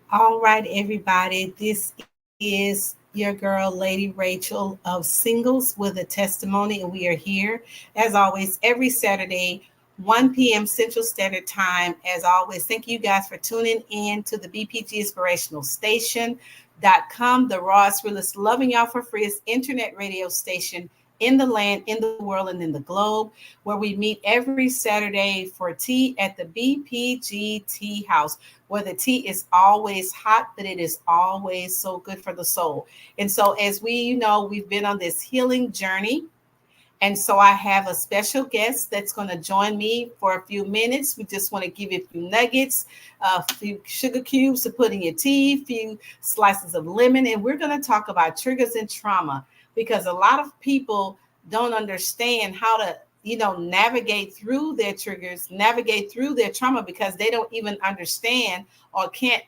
All right, everybody. This is your girl, Lady Rachel of Singles with a Testimony, and we are here, as always, every Saturday, 1 p.m. Central Standard Time. As always, thank you guys for tuning in to the BPG Inspirational Station.com, the rawest, realest, loving y'all for free internet radio station in the land, in the world, and in the globe, where we meet every Saturday for tea at the BPG Tea House, where the tea is always hot, but it is always so good for the soul. And so, as we know, we've been on this healing journey. And so, I have a special guest that's going to join me for a few minutes. We just want to give you a few nuggets, a few sugar cubes to put in your tea, a few slices of lemon. And we're going to talk about triggers and trauma because a lot of people don't understand how to navigate through their triggers, navigate through their trauma because they don't even understand or can't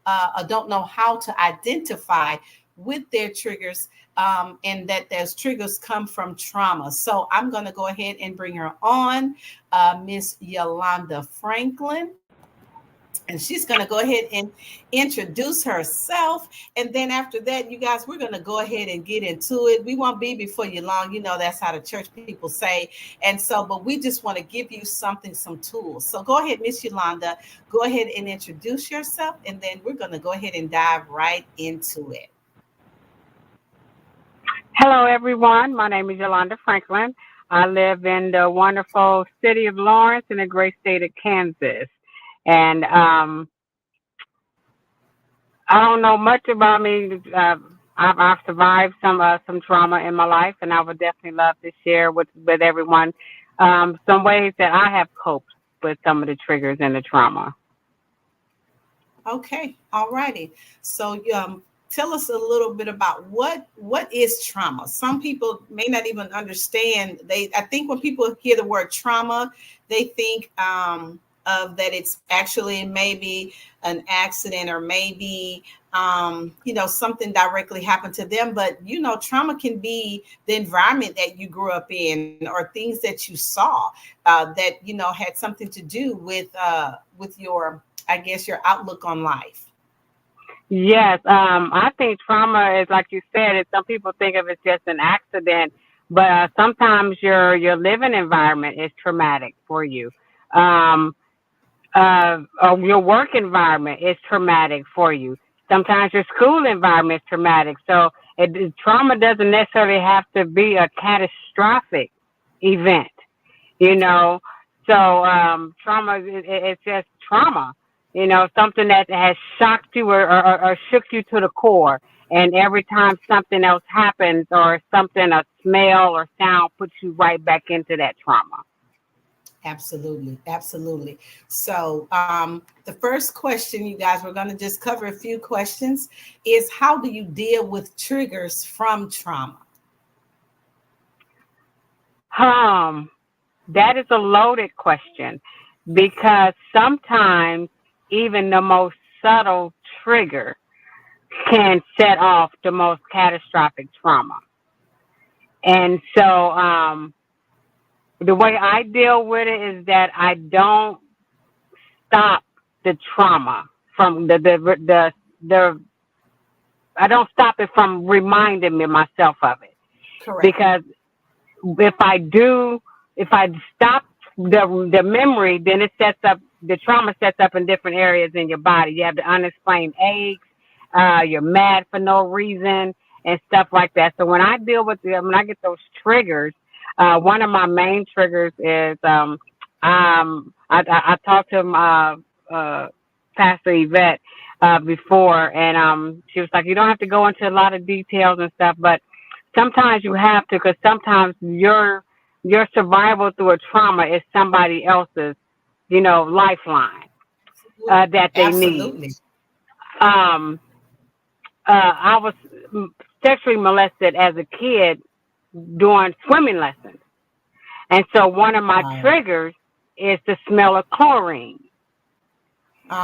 or don't know how to identify with their triggers, and that those triggers come from trauma. So I'm going to go ahead and bring her on, Miss Yolanda Franklin. And she's going to go ahead and introduce herself. And then after that, you guys, we're going to go ahead and get into it. We won't be before you long. You know, that's how the church people say. And so, but we just want to give you something, some tools. So go ahead, Miss Yolanda, go ahead and introduce yourself. And then we're going to go ahead and dive right into it. Hello, everyone. My name is Yolanda Franklin. I live in the wonderful city of Lawrence in the great state of Kansas. And I don't know much about me. I've survived some trauma in my life, and I would definitely love to share with everyone some ways that I have coped with some of the triggers and the trauma. Okay, all righty. So tell us a little bit about what is trauma. Some people may not even understand. I think when people hear the word trauma, they think of that it's actually maybe an accident or maybe something directly happened to them. But trauma can be the environment that you grew up in or things that you saw that had something to do with your, I guess, your outlook on life. Yes, I think trauma is like you said. Some people think of it just an accident, but sometimes your living environment is traumatic for you. Um, your work environment is traumatic for you. Sometimes your school environment is traumatic. So trauma doesn't necessarily have to be a catastrophic event, you know. So trauma it's just trauma, something that has shocked you or shook you to the core. And every time something else happens or something, a smell or sound puts you right back into that trauma. Absolutely, absolutely. So, the first question, you guys, we're going to just cover a few questions, is how do you deal with triggers from trauma? Um, that is a loaded question because sometimes even the most subtle trigger can set off the most catastrophic trauma. And so the way I deal with it is that I don't stop the trauma from the I don't stop it from reminding me myself of it. Correct. Because if I do, if I stop the memory, then it sets up the trauma sets up in different areas in your body. You have the unexplained aches, you're mad for no reason, and stuff like that. So when I deal with them, when I get those triggers, one of my main triggers is I talked to Pastor Yvette before, and she was like, you don't have to go into a lot of details and stuff, but sometimes you have to, because sometimes your survival through a trauma is somebody else's, lifeline that they need. Absolutely. Um, I was sexually molested as a kid during swimming lessons, and so one of my Wow. triggers is the smell of chlorine.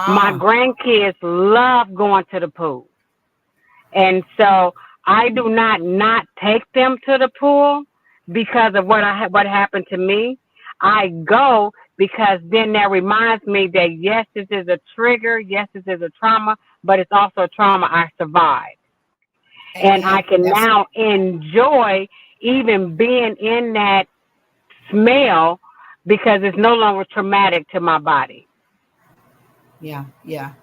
My Ah, grandkids love going to the pool, and so I do not take them to the pool because of what happened to me. I go because then that reminds me that yes, this is a trigger, yes, this is a trauma, but it's also a trauma I survived. And I Amen. can That's now enjoy even being in that smell because it's no longer traumatic to my body. yeah, yeah.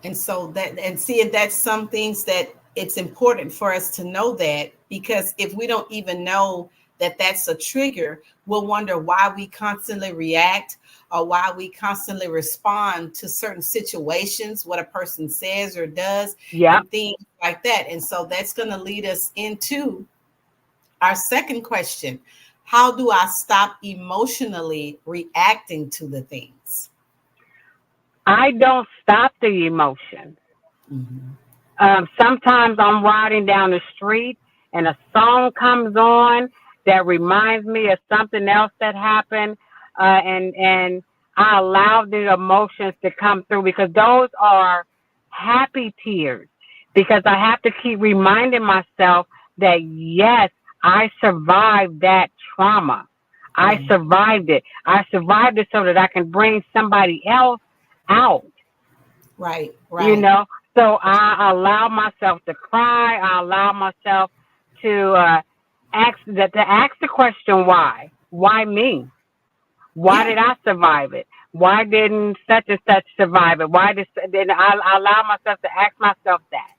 And so that, and seeing that's some things that it's important for us to know that, because if we don't even know that that's a trigger, we'll wonder why we constantly react or why we constantly respond to certain situations, what a person says or does, Yep. and things like that. And so that's going to lead us into our second question. How do I stop emotionally reacting to the things? I don't stop the emotion. Mhm. Sometimes I'm riding down the street and a song comes on that reminds me of something else that happened, and I allow the emotions to come through because those are happy tears. Because I have to keep reminding myself that yes, I survived that trauma. I Yeah. survived it. I survived it so that I can bring somebody else out, Right, you right. know. So I allow myself to cry. I allow myself to ask the question why? Why me? Why Yeah, did I survive it? Why didn't such and such survive it? Why did then I allow myself to ask myself that,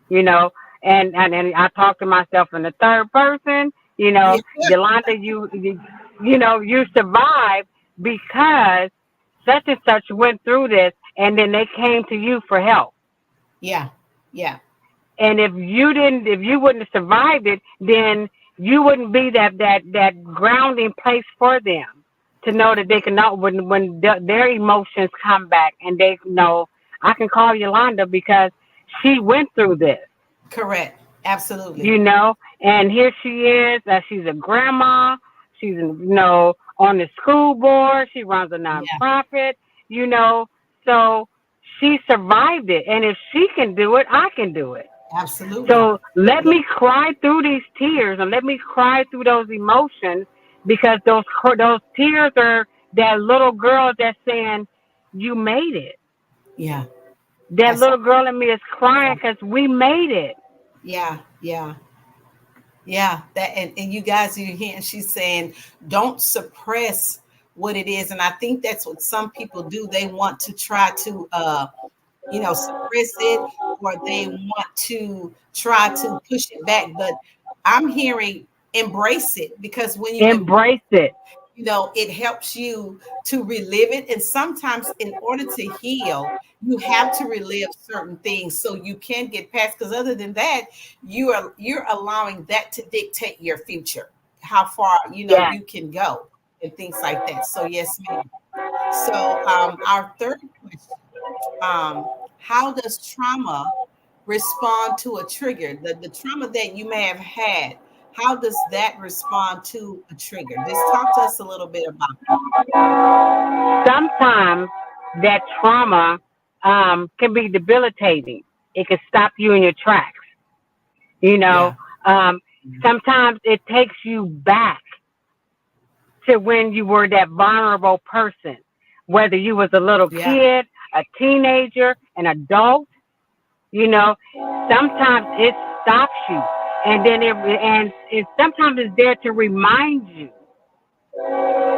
you know, and I talk to myself in the third person, yeah, Yolanda, you survived because such and such went through this, and then they came to you for help. yeah, yeah, And if you wouldn't have survived it, then you wouldn't be that grounding place for them to know that they can know their emotions come back and they know I can call Yolanda because she went through this, correct. Absolutely. you know, and here she is. She's a grandma. She's on the school board. She runs a Yeah, nonprofit, you know, so she survived it, and if she can do it, I can do it. absolutely. So let Look, me cry through these tears and let me cry through those emotions because those tears are that little girl that's saying, "You made it." yeah, That that's little girl in me is crying awesome. because we made it. Yeah, yeah, yeah. That, and you guys, you hear, she's saying, don't suppress what it is. And I think that's what some people do. They want to try to suppress it, or they want to try to push it back. But I'm hearing embrace it, because when you embrace, Embrace it. it helps you to relive it. And sometimes in order to heal, you have to relive certain things so you can get past, because other than that, you're allowing that to dictate your future, how far Yes. you can go, and things like that. So yes, ma'am. So our third question, how does trauma respond to a trigger? The trauma that you may have had, how does that respond to a trigger? Just talk to us a little bit about Sometimes that trauma can be debilitating. It can stop you in your tracks. You that. know, Yeah. um, sometimes it takes you back to when you were that vulnerable person, whether you was a little Yeah. kid, a teenager, an adult, you know, sometimes it stops you. And sometimes it's there to remind you.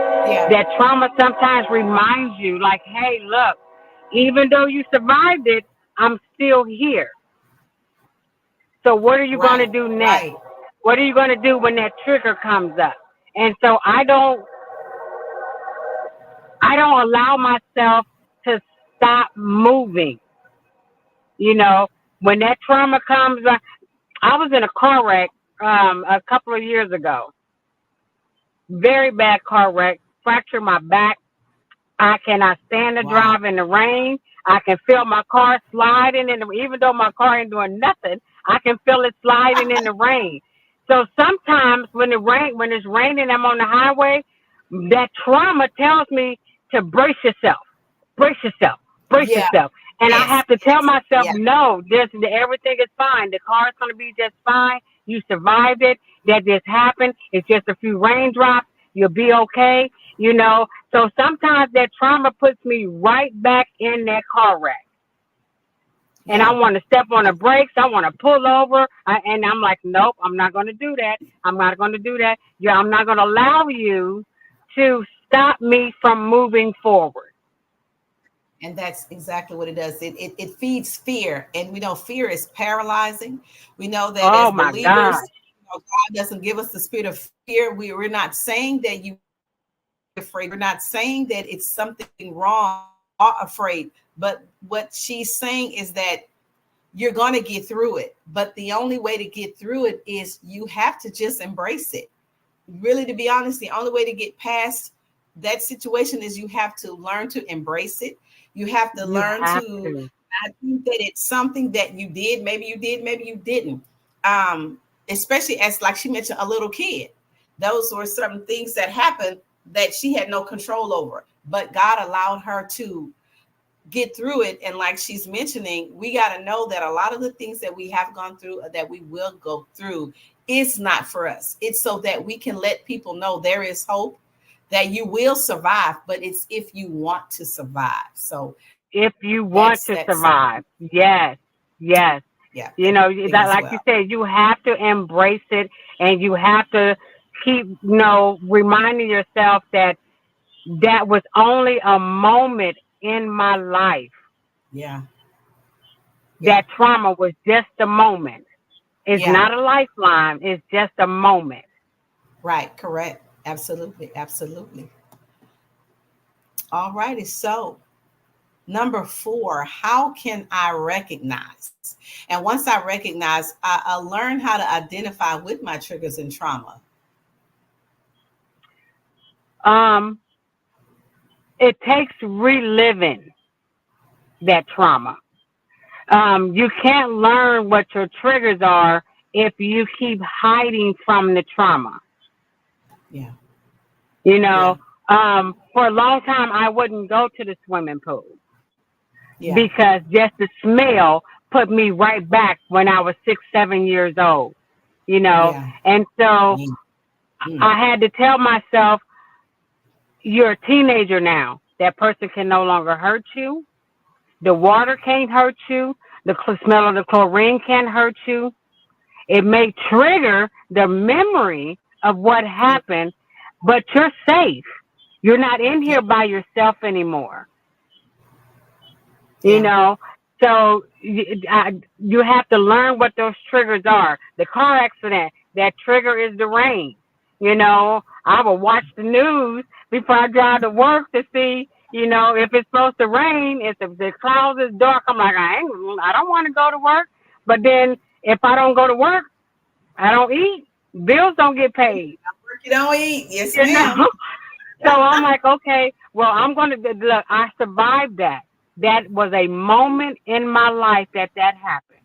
Yeah. That trauma sometimes reminds you, like, hey, look, even though you survived it, I'm still here. So what are you going to Right. do next? Right. What are you going to do when that trigger comes up? And so I don't allow myself to stop moving. You know, when that trauma comes, I was in a car wreck a couple of years ago. Very bad car wreck. Fractured my back. I cannot stand to Wow. drive in the rain. I can feel my car sliding even though my car ain't doing nothing, I can feel it sliding in the rain. So sometimes when it's raining, I'm on the highway, that trauma tells me to brace yourself, brace Yeah. yourself. And I Yes. have to tell Yes. myself, Yeah. no, everything is fine. The car's going to be just fine. You survived it. That just happened. It's just a few raindrops. You'll be okay. you know. So sometimes that trauma puts me right back in that car wreck. And I Yeah. want to step on the brakes. I want to pull over. And I'm like, nope, I'm not going to do that. I'm not going to do that. Yeah, I'm not going to allow you to stop me from moving forward. And that's exactly what it does. It feeds fear. And we know fear is paralyzing. We know that as Oh my believers, gosh. God doesn't give us the spirit of fear. We're not saying that you afraid. We're not saying that it's something wrong or afraid. But what she's saying is that you're going to get through it. But the only way to get through it is you have to just embrace it. Really, to be honest, the only way to get past that situation is you have to learn to embrace it. You have to You learn have to to. not think that it's something that you did. Maybe you did, maybe you didn't. Especially as, like she mentioned, a little kid. Those were certain things that happened that she had no control over. But God allowed her to get through it. And like she's mentioning, we got to know that a lot of the things that we have gone through, that we will go through, is not for us. It's so that we can let people know there is hope, that you will survive, but it's if you want to survive. So If you want that's to survive. Yes. Yes. yeah, You that's know, the thing that as like you well. said, you have to embrace it, and you have to keep, reminding yourself that that was only a moment in my life. Yeah, yeah, That trauma was just a moment. It's yeah. not a lifeline. It's just a moment. Right, correct. Absolutely, absolutely. All righty. So number 4, how can I recognize? And once I recognize, I learn how to identify with my triggers and trauma. Um, it takes reliving that trauma. You can't learn what your triggers are if you keep hiding from the trauma. Yeah, You yeah, know, for a long time, I wouldn't go to the swimming pool yeah, because just the smell put me right back when I was 6, 7 years old, you know. yeah. And so Mm, mm. I had to tell myself, you're a teenager now. That person can no longer hurt you. The water can't hurt you. The smell of the chlorine can't hurt you. It may trigger the memory of what Yeah, happened, but you're safe. You're not in yeah, here by yourself anymore. You yeah, know, so you have to learn what those triggers are. The car accident, that trigger is the rain. You know, I will watch the news before I drive to work to see, if it's supposed to rain. If the clouds is dark, I'm like, I don't want to go to work. But then if I don't go to work, I don't eat. Bills don't get paid. work you don't eat. Yes, You ma'am. know, so I'm like, okay, well, I'm going to look. I survived that. That was a moment in my life that happened.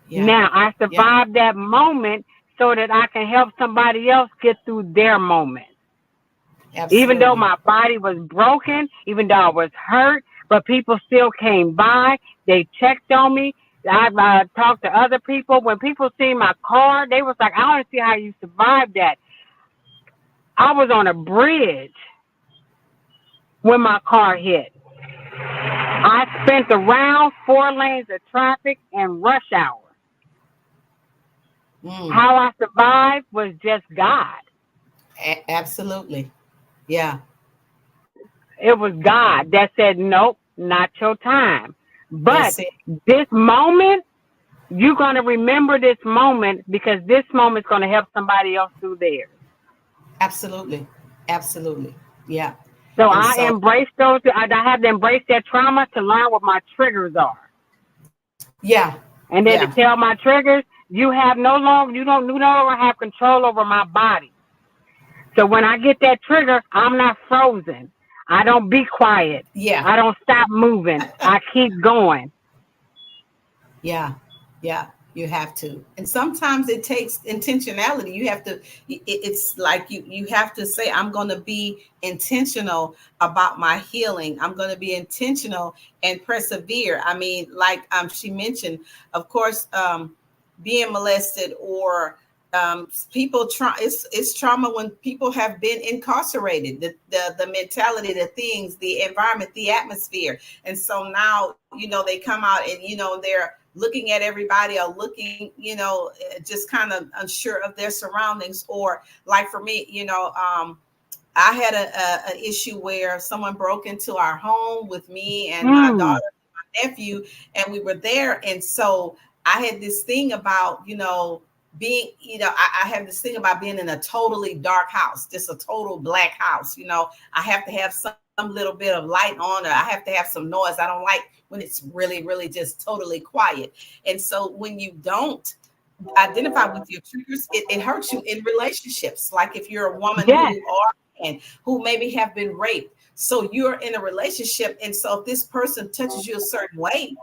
Yeah, Now I yeah, survived that moment so that I can help somebody else get through their moment. Even though absolutely. my body was broken, even though I was hurt, but people still came by. They checked on me. I talked to other people. When people see my car, they was like, I don't see how you survived that. I was on a bridge when my car hit. I spent around 4 lanes of traffic and rush hour. Mm, How I survived was just God. absolutely. Yeah, It was God that said, nope, not your time. But that's it. this moment, you're going to remember this moment because this moment is going to help somebody else through theirs. Absolutely, absolutely. Yeah, So and I so embrace those. I have to embrace that trauma to learn what my triggers are. yeah, And yeah, then to tell my triggers, you don't no longer have control over my body. So when I get that trigger, I'm not frozen. I don't be quiet. yeah. I don't stop moving. I keep going. Yeah, yeah, you have to. And sometimes it takes intentionality. You have to, it's like you have to say, I'm going to be intentional about my healing. I'm going to be intentional and persevere. I mean, like she mentioned, of course, being molested or People it's trauma when people have been incarcerated, the mentality, the things, the environment, the atmosphere. And so now, they come out and they're looking at everybody, or looking, just kind of unsure of their surroundings. Or like for me, I had a issue where someone broke into our home with me and my Mm. daughter, my nephew, and we were there. And so I had this thing about, being, I have this thing about being in a totally dark house, just a total black house. I have to have some little bit of light on, or I have to have some noise. I don't like when it's really, really just totally quiet. And so when you don't identify with your triggers, it hurts you in relationships. Like if you're a woman Yes. who are and who maybe have been raped, so you're in a relationship, and so if this person touches you a certain way,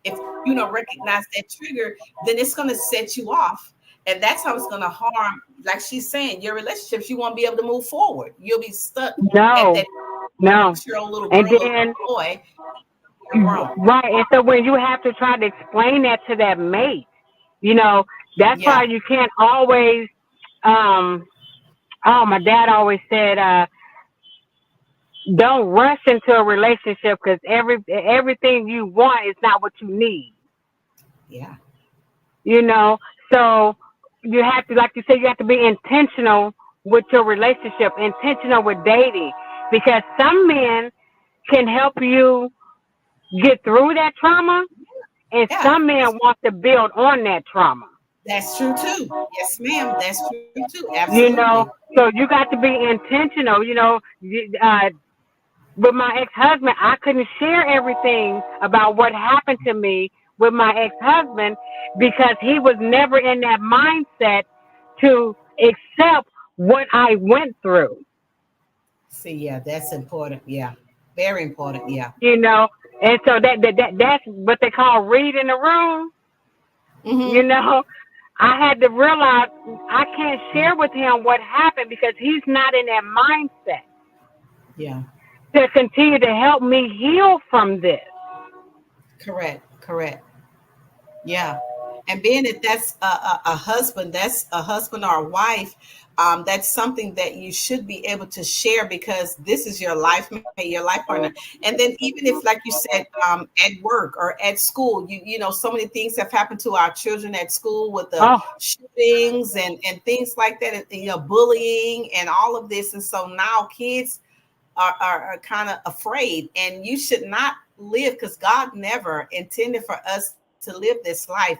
if you don't recognize that trigger, then it's going to set you off, and that's how it's going to harm. Like she's saying, your relationships, you won't be able to move forward. You'll be stuck at No. that No. 6-year-old little And girl or then little boy. You're grown. right. And so when you have to try to explain that to that mate, you know, that's why Yeah, you can't always. Um. Oh, my dad always said, "Don't rush into a relationship because everything you want is not what you need." yeah, You know, so you have to, like you said, you have to be intentional with your relationship, intentional with dating, because some men can help you get through that trauma, and yeah. some men want to build on that trauma. That's true too. Yes, ma'am. That's true too. You Absolutely. know, so you got to be intentional. With my ex-husband, I couldn't share everything about what happened to me with my ex-husband because he was never in that mindset to accept what I went through. See, yeah, that's important. Yeah, very important. Yeah. You know, and so that's what they call read in the room. You Mm-hmm. know, I had to realize I can't share with him what happened because he's not in that mindset Yeah. to continue to help me heal from this. Correct. Correct. Yeah. And being that that's a husband, that's a husband or a wife, that's something that you should be able to share, because this is your life mate, your life partner. And then even if, like you said, at work or at school, so many things have happened to our children at school with the Oh, shootings and things like that, and, bullying and all of this. And so now kids are kind of afraid, and you should not live, because God never intended for us to live this life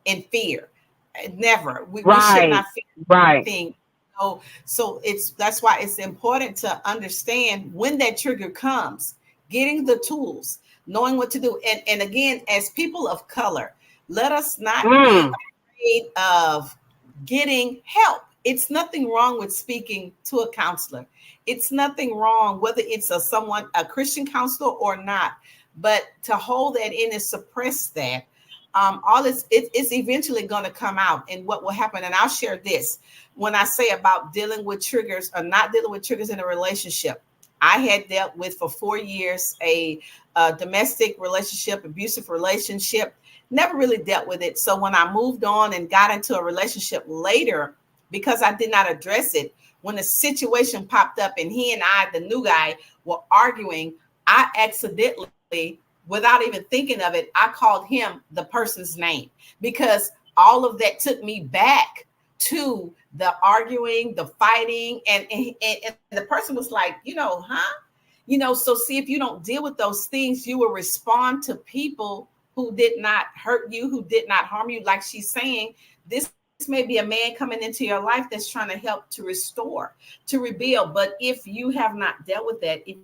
in fear. Never. We should not right, fear right. anything. So that's why it's important to understand when that trigger comes, getting the tools, knowing what to do. And again, as people of color, let us not be Mm, afraid of getting help. It's nothing wrong with speaking to a counselor. It's nothing wrong whether it's a Christian counselor or not. But to hold that in and suppress that, all it's eventually going to come out. And what will happen, and I'll share this, when I say about dealing with triggers or not dealing with triggers in a relationship. I had dealt with for 4 years a domestic relationship, abusive relationship. Never really dealt with it. So when I moved on and got into a relationship later, because I did not address it, when a situation popped up and he and I, the new guy, were arguing, I accidentally, without even thinking of it, I called him the person's name, because all of that took me back to the arguing, the fighting, and the person was like, huh? So see, if you don't deal with those things, you will respond to people who did not hurt you, who did not harm you. Like she's saying, this may be a man coming into your life that's trying to help to restore, to rebuild. But if you have not dealt with that, if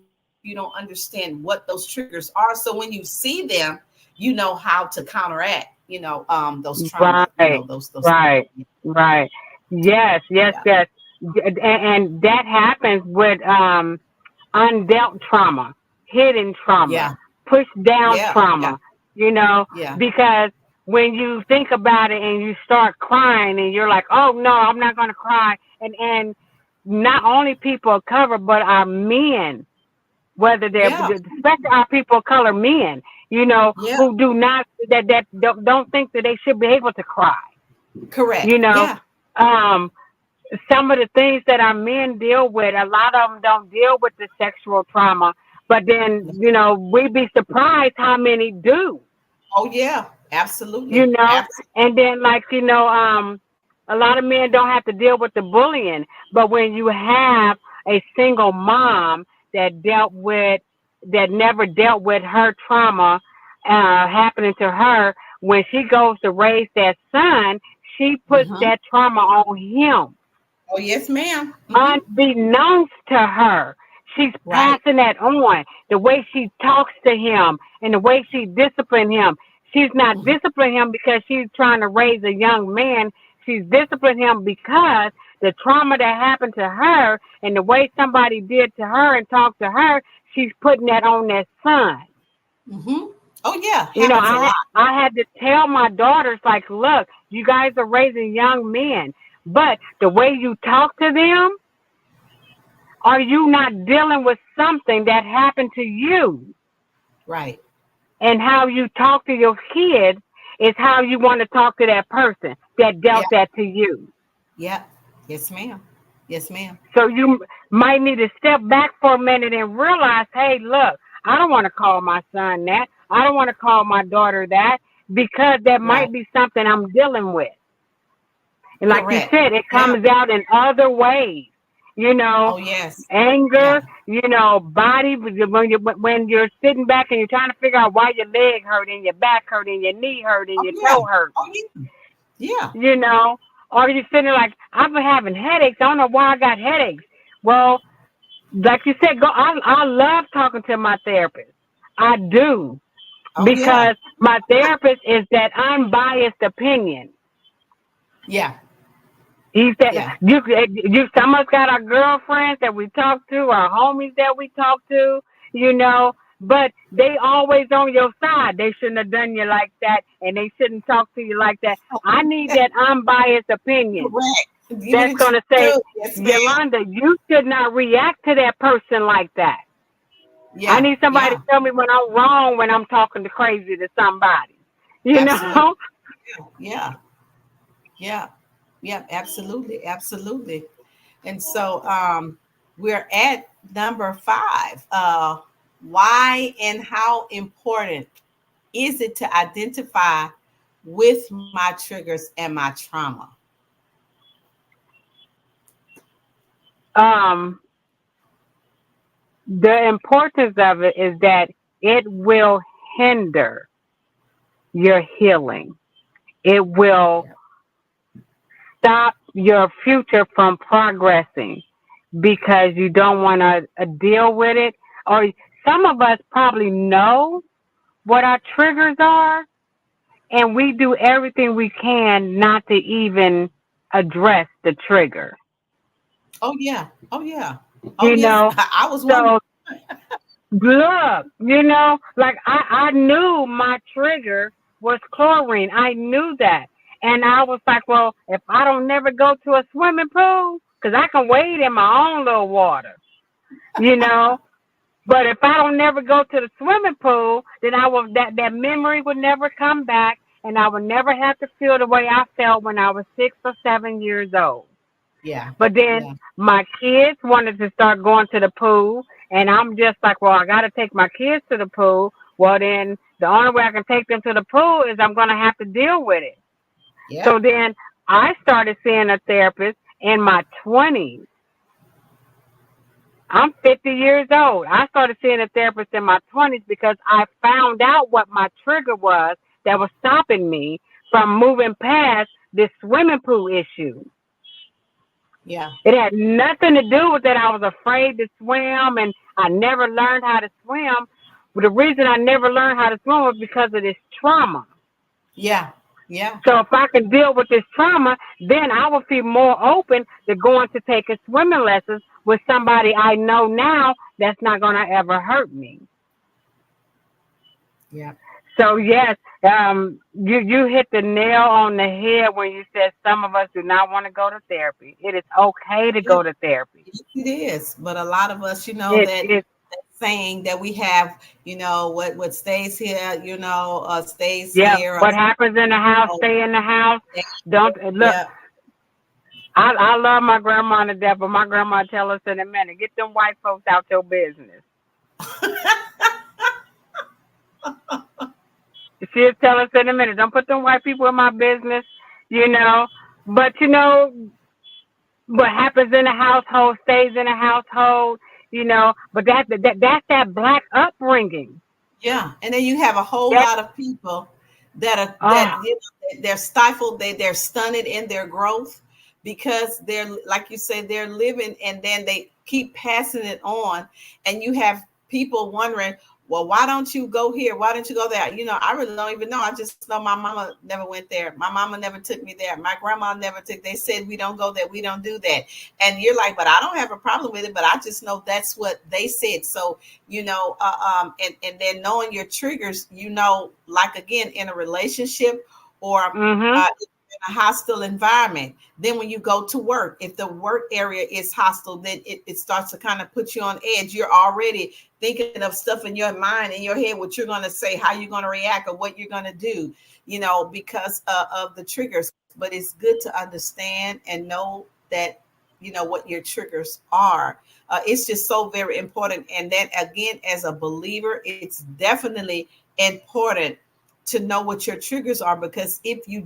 you don't understand what those triggers are, so when you see them, you know how to counteract, those trauma, right, those. right, right. Yes, Yeah, yes, yes. And that happens with undealt trauma, hidden yeah, trauma, pushed down yeah, yeah, trauma, you know, yeah, because when you think about it and you start crying and you're like, oh no, I'm not going to cry. And not only people of color, but our men, whether they're, yeah, especially our people of color men, you know, yeah. who do not, that don't think that they should be able to cry, Correct. you know, Yeah, um, some of the things that our men deal with, a lot of them don't deal with the sexual trauma. But then, we'd be surprised how many do. Oh yeah, you absolutely, know, absolutely. and then a lot of men don't have to deal with the bullying, but when you have a single mom that never dealt with her trauma happening to her, when she goes to raise that son, she puts Hmm. that trauma on him Oh yes, ma'am. Hmm. unbeknownst to her. She's Right. passing that on. The way she talks to him and the way she disciplined him. She's not Hmm. disciplining him because she's trying to raise a young man. She's disciplining him because the trauma that happened to her and the way somebody did to her and talked to her, she's putting that on that son. Hmm. Oh yeah, You know, happens a I lot. I had to tell my daughters like, look, you guys are raising young men, but the way you talk to them, are you not dealing with something that happened to you? Right. And how you talk to your kids is how you want to talk to that person that Yeah. dealt that to you. Yeah. Yes, ma'am. Yes, ma'am. So you might need to step back for a minute and realize, hey, look, I don't want to call my son that. I don't want to call my daughter that because that Right. might be something I'm dealing with. And like you Correct. said, it Yeah. comes out in other ways. You know, Oh yes. anger. Yeah. Body. When you're sitting back and you're trying to figure out why your leg hurt and your back hurt and your knee hurt and Oh your yeah. toe hurt. Oh yeah. Yeah. You know, or you're sitting there like, I've been having headaches. I don't know why I got headaches. Well, like you said, go. I love talking to my therapist. I do Oh yeah. because my therapist is that unbiased opinion. Yeah. He said, Yeah. some of us got our girlfriends that we talk to, our homies that we talk to, but they always on your side. They shouldn't have done you like that, and they shouldn't talk to you like that. I need that unbiased opinion Correct. Give that's it the going to say, truth. Yes, ma'am. Yolanda, you should not react to that person like that. I Yeah. need somebody to Yeah. tell me when I'm wrong when I'm talking to crazy to somebody. You Absolutely. know? Yeah. Yeah. Yeah. Absolutely. Absolutely. And so we're at number 5. Why and how important is it to identify with my triggers and my trauma? um, the importance of it is that it will hinder your healing. It will Yeah. stop your future from progressing because you don't want to deal with it. Or some of us probably know what our triggers are, and we do everything we can not to even address the trigger. Oh yeah. Oh yeah. Oh You yes. know, I was wondering. so look, like I knew my trigger was chlorine. I knew that. And I was like, well, if I don't never go to a swimming pool, because I can wade in my own little water, you know. But if I don't never go to the swimming pool, then that memory would never come back, and I would never have to feel the way I felt when I was 6 or 7 years old. Yeah. But then Yeah. my kids wanted to start going to the pool, and I'm just like, well, I got to take my kids to the pool. Well, then the only way I can take them to the pool is I'm going to have to deal with it. So Yep. then I started seeing a therapist in my 20s. I'm 50 years old. I started seeing a therapist in my 20s because I found out what my trigger was that was stopping me from moving past this swimming pool issue. Yeah. It had nothing to do with that I was afraid to swim and I never learned how to swim. But the reason I never learned how to swim was because of this trauma. Yeah. Yeah. So if I can deal with this trauma, then I will feel more open to going to take a swimming lessons with somebody I know now that's not going to ever hurt me. Yeah. So yes, you hit the nail on the head when you said some of us do not want to go to therapy. It is okay to Yeah. go to therapy. Yes, it is. But a lot of us, It that is. saying that we have, what stays here, stays Yeah. here. Or, What happens in the house, oh, stay in the house. Don't look. yeah. I love my grandma to death, but my grandma tell us in a minute, get them white folks out your business. She'll tell us in a minute, don't put them white people in my business, you know. But what happens in a household stays in a household, But that's that black upbringing. Yeah, and then you have a whole That lot of people that are oh they're stifled, they're stunted in their growth because they're, like you say, they're living, and then they keep passing it on, and you have people wondering, well, why don't you go here? Why don't you go there? I really don't even know. I just know my mama never went there. My mama never took me there. My grandma never took. They said we don't go there. We don't do that. And you're like, but I don't have a problem with it. But I just know that's what they said. So and then knowing your triggers, like again in a relationship or mhm. in a hostile environment. Then when you go to work, if the work area is hostile, then it starts to kind of put you on edge. You're already thinking of stuff in your mind, in your head, what you're going to say, how you're going to react, or what you're going to do, because of the triggers. But it's good to understand and know that what your triggers are. It's just so very important. And then again, as a believer, it's definitely important to know what your triggers are, because if you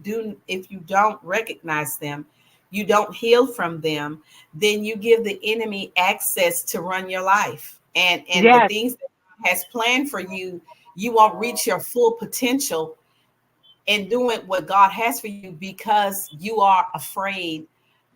don't recognize them, you don't heal from them, then you give the enemy access to run your life, and the Yes, things that God has planned for you, you won't reach your full potential in doing what God has for you, because you are afraid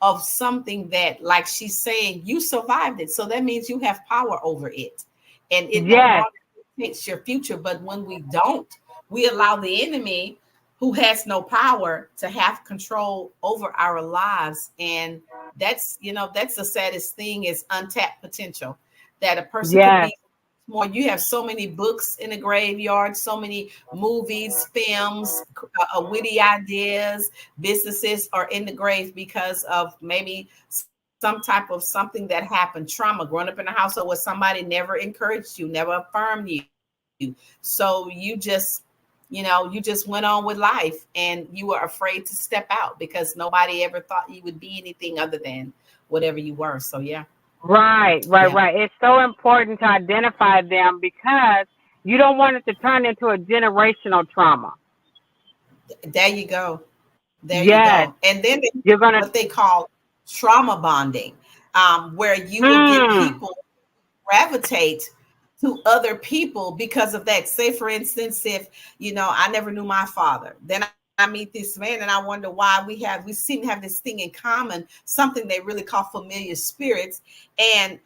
of something that, like she's saying, you survived it. So that means you have power over it. And it no yes, longer dictates your future. But when we don't, we allow the enemy, who has no power, to have control over our lives. And that's the saddest thing, is untapped potential, that a person could yes. be more. You have so many books in the graveyard, so many movies, films, witty ideas, businesses are in the grave because of maybe some type of something that happened, trauma, growing up in a household where somebody never encouraged you, never affirmed you. So you just went on with life, and you were afraid to step out because nobody ever thought you would be anything other than whatever you were. So yeah, Right, yeah. right, right. It's so important to identify them because you don't want it to turn into a generational trauma. There you go. There you go. Yes, And then they do you're what gonna. they call trauma bonding, where you will get Mm, people gravitate to other people because of that. Say, for instance, if I never knew my father, then I meet this man, and I wonder why we seem to have this thing in common, something they really call familiar spirits, and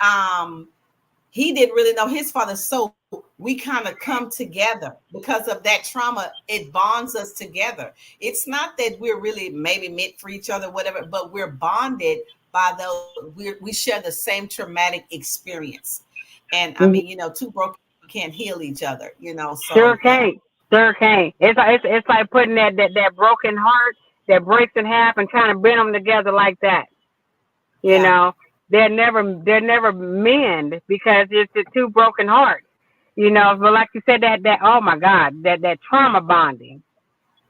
he didn't really know his father. So we kind of come together because of that trauma. It bonds us together. It's not that we're really maybe meant for each other, whatever, but we're bonded by we share the same traumatic experience. And I mean, two broken people can't heal each other, so sure yeah. can't. Sure can't. It's like putting that broken heart that breaks in half and trying to bend them together like that. You Yeah. know, they're never mend because it's the two broken hearts. But like you said, that oh my God, that trauma bonding.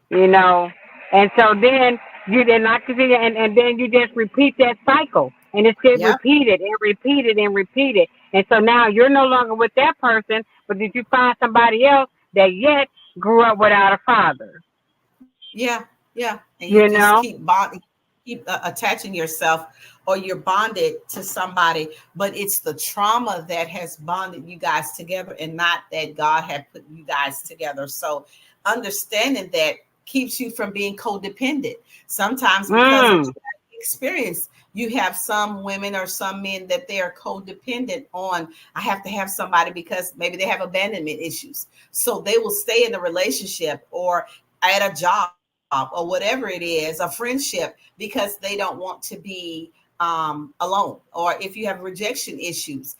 you know. And so then you then like to see, and then you just repeat that cycle, and it's just Yep. repeated and repeated and repeated. And so now you're no longer with that person, but did you find somebody else that yet grew up without a father? Yeah. Yeah. And you You just know, keep attaching yourself, or you're bonded to somebody, but it's the trauma that has bonded you guys together, and not that God had put you guys together. So understanding that keeps you from being codependent. Sometimes because of mm, traumatic experience, you have some women or some men that they are codependent on. I have to have somebody because maybe they have abandonment issues. So they will stay in a relationship or at a job or whatever it is, a friendship, because they don't want to be alone. Or if you have rejection issues,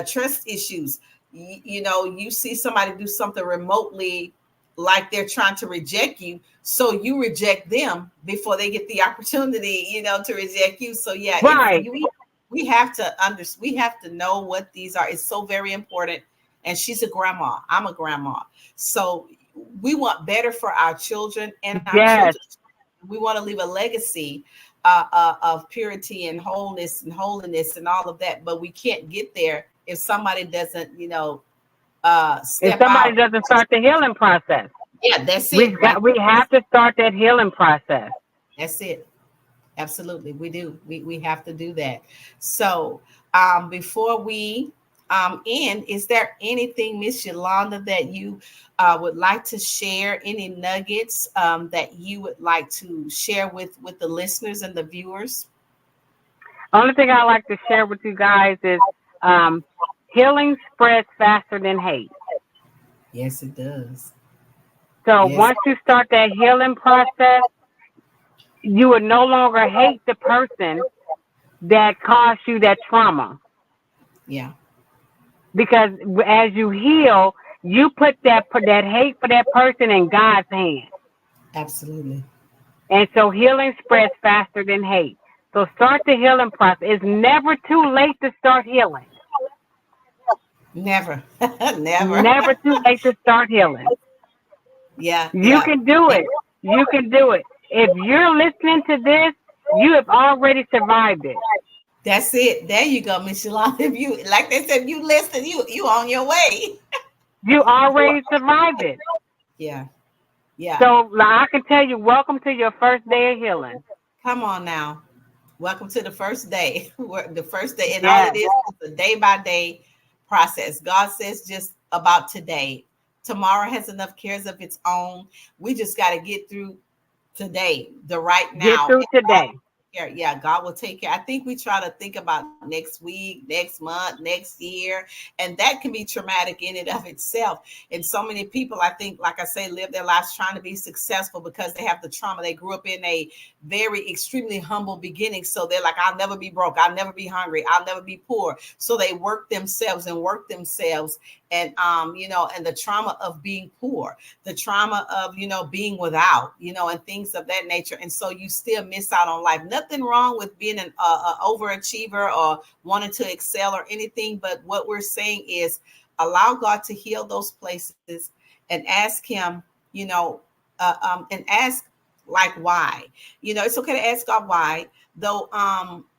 trust issues, you see somebody do something remotely, like they're trying to reject you, so you reject them before they get the opportunity, to reject you. So yeah, it's right. you we have to know what these are. It's so very important. And she's a grandma, I'm a grandma, so we want better for our children and our Yes, children. We want to leave a legacy, of purity and wholeness and holiness and all of that. But we can't get there if somebody doesn't, If step somebody out. doesn't start the healing process, Yeah, that's it right we there. have to start that healing process. That's it. Absolutely, we do. We have to do that. So, before we end, is there anything, Miss Yolanda, that you would like to share? Any nuggets that you would like to share with the listeners and the viewers? Only thing I like to share with you guys is um, healing spreads faster than hate. Yes, it does. So Yes, once you start that healing process, you would no longer hate the person that caused you that trauma. yeah, Because as you heal, you put that hate for that person in God's hands. absolutely. And so healing spreads faster than hate. So start the healing process. It's never too late to start healing. Never, never. Never too late to start healing. Yeah, You yeah. can do it. You can do it. If you're listening to this, you have already survived it. That's it. There you go, Miss Yolanda. If you like they said, if you listen, you on your way. You already survived it. Yeah, yeah. So like, I can tell you, welcome to your first day of healing. Come on now. Welcome to the first day. The first day, and all it Yes. is a day by day process. God says just about today. Tomorrow has enough cares of its own. We just got to get through today, the right Get now. through today. Care. Yeah, God will take care. I think we try to think about next week, next month, next year, and that can be traumatic in and of itself. And so many people, I think, like I say, live their lives trying to be successful because they have the trauma. They grew up in a very extremely humble beginning. So they're like, I'll never be broke. I'll never be hungry. I'll never be poor. So they work themselves and work themselves. And and the trauma of being poor, the trauma of being without, and things of that nature. And so you still miss out on life. Nothing wrong with being an overachiever or wanting to excel or anything, but what we're saying is allow God to heal those places and ask Him, and ask like why. It's okay to ask God why, though.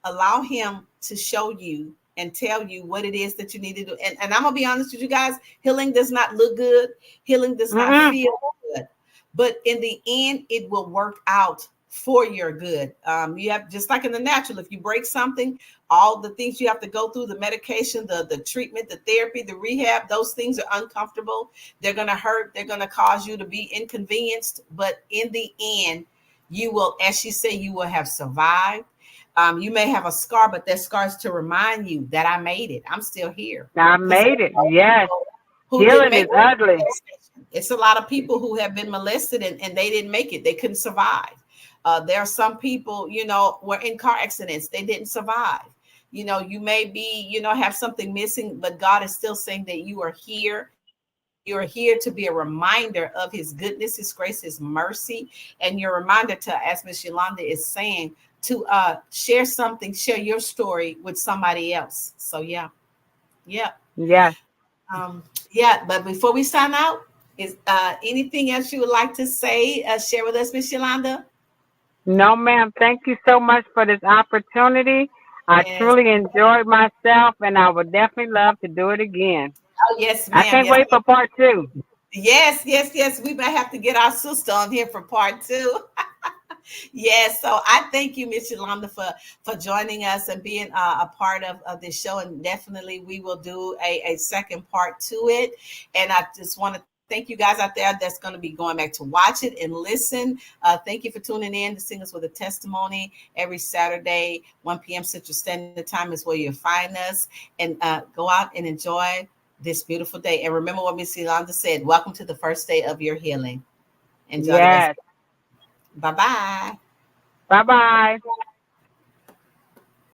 Allow Him to show you and tell you what it is that you need to do. And I'm gonna be honest with you guys, healing does not look good, healing does not Mm-mm. feel good, but in the end, it will work out for your good. You have, just like in the natural, if you break something, all the things you have to go through, the medication, the treatment, the therapy, the rehab, those things are uncomfortable. They're gonna hurt, they're gonna cause you to be inconvenienced, but in the end, you will, as she said, you will have survived. You may have a scar, but that scar is to remind you that I made it. I'm still here. I Because made it. Yes. who didn't Healing make is ugly. it. It's a lot of people who have been molested and they didn't make it. They couldn't survive. There are some people, were in car accidents. They didn't survive. You may be, have something missing, but God is still saying that you are here. You're here to be a reminder of His goodness, His grace, His mercy. And you're a reminder to, as Miss Yolanda is saying, to share something, share your story with somebody else. So yeah, yeah. Yes. Um, yeah, but before we sign out, is anything else you would like to say, share with us, Miss Yolanda? No, ma'am. Thank you so much for this opportunity. I Yes. truly enjoyed myself, and I would definitely love to do it again. Oh, yes, I ma'am. can't Yes. wait for part two. Yes, yes, yes. We may have to get our sister on here for part two. Yes, so I thank you, Miss Yolanda, for joining us and being a part of this show. And definitely, we will do a second part to it. And I just want to thank you guys out there that's going to be going back to watch it and listen. Thank you for tuning in to Sing Us with a Testimony every Saturday, 1 p.m. Central Standard Time is where you'll find us. And go out and enjoy this beautiful day. And remember what Miss Yolanda said: welcome to the first day of your healing. Enjoy the rest. Yes. Bye bye. Bye bye.